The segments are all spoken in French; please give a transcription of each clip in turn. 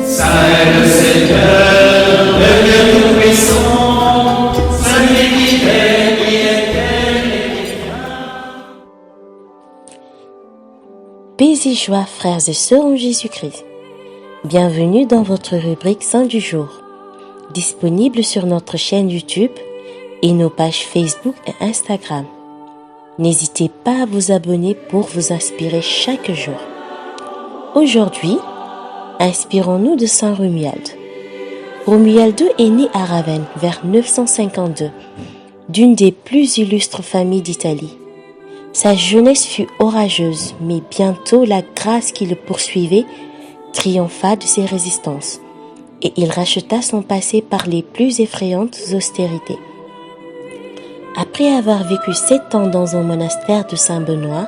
Saint le Seigneur, le Dieu tout-puissant, celui qui est, qui était et qui vient. Paix et joie, frères et sœurs en Jésus-Christ. Bienvenue dans votre rubrique Saint du jour, disponible sur notre chaîne YouTube et nos pages Facebook et Instagram. N'hésitez pas à vous abonner pour vous inspirer chaque jour. Aujourd'hui, inspirons-nous de Saint Romuald. Romuald II est né à Ravenne vers 952, d'une des plus illustres familles d'Italie. Sa jeunesse fut orageuse, mais bientôt la grâce qui le poursuivait triompha de ses résistances, et il racheta son passé par les plus effrayantes austérités. Après avoir vécu 7 ans dans un monastère de Saint-Benoît,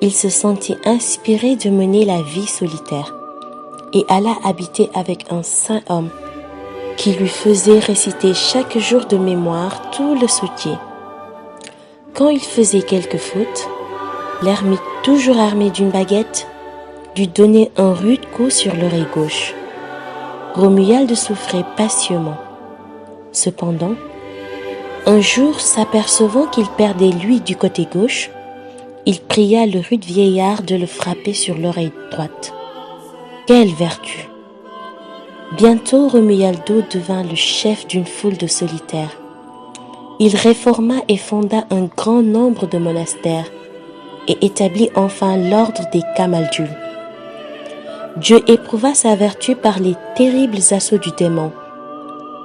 il se sentit inspiré de mener la vie solitaire et alla habiter avec un saint homme qui lui faisait réciter chaque jour de mémoire tout le soutien. Quand il faisait quelques fautes, l'ermite, toujours armé d'une baguette, lui donnait un rude coup sur l'oreille gauche. Romuald souffrait patiemment. Cependant, un jour, s'apercevant qu'il perdait l'ouïe du côté gauche, il pria le rude vieillard de le frapper sur l'oreille droite. Quelle vertu! Bientôt, Romualdo devint le chef d'une foule de solitaires. Il réforma et fonda un grand nombre de monastères et établit enfin l'ordre des Camaldules. Dieu éprouva sa vertu par les terribles assauts du démon,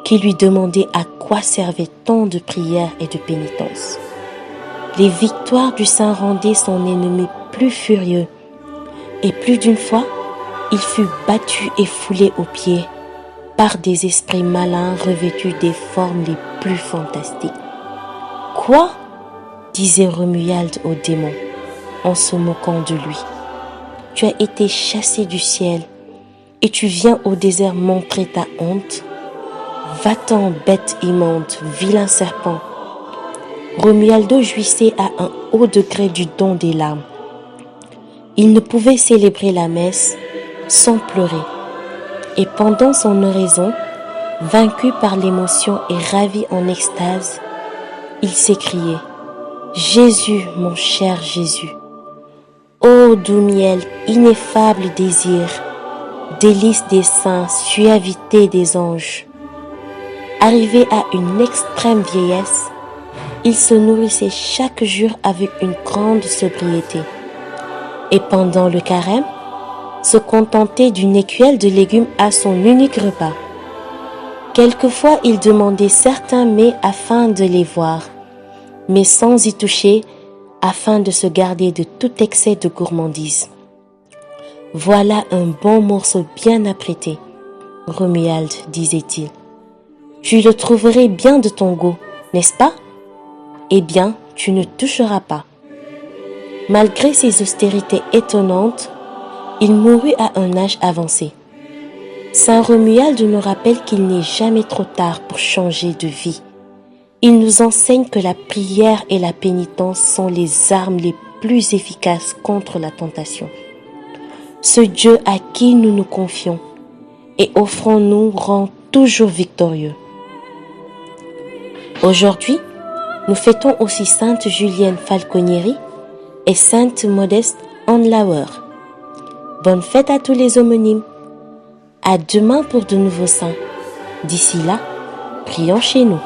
qui lui demandait à quoi servaient tant de prières et de pénitences. Les victoires du saint rendaient son ennemi plus furieux, et plus d'une fois, il fut battu et foulé aux pieds par des esprits malins revêtus des formes les plus fantastiques. « Quoi ?» disait Romuald au démon, en se moquant de lui. « Tu as été chassé du ciel, et tu viens au désert montrer ta honte. Va-t'en, bête immonde, vilain serpent. » Romualdo jouissait à un haut degré du don des larmes. Il ne pouvait célébrer la messe sans pleurer. Et pendant son oraison, vaincu par l'émotion et ravi en extase, il s'écriait « Jésus, mon cher Jésus, ô doux miel, ineffable désir, délice des saints, suavité des anges. » Arrivé à une extrême vieillesse, il se nourrissait chaque jour avec une grande sobriété. Et pendant le carême, se contentait d'une écuelle de légumes à son unique repas. Quelquefois, il demandait certains mets afin de les voir, mais sans y toucher, afin de se garder de tout excès de gourmandise. Voilà un bon morceau bien apprêté, Romuald, disait-il. Tu le trouverais bien de ton goût, n'est-ce pas? Eh bien, tu ne toucheras pas. Malgré ses austérités étonnantes, il mourut à un âge avancé. Saint Romuald nous rappelle qu'il n'est jamais trop tard pour changer de vie. Il nous enseigne que la prière et la pénitence sont les armes les plus efficaces contre la tentation. Ce Dieu à qui nous nous confions et offrons-nous rend toujours victorieux. Aujourd'hui, nous fêtons aussi Sainte Julienne Falconieri et Sainte Modeste Andlauer. Bonne fête à tous les homonymes. À demain pour de nouveaux saints. D'ici là, prions chez nous.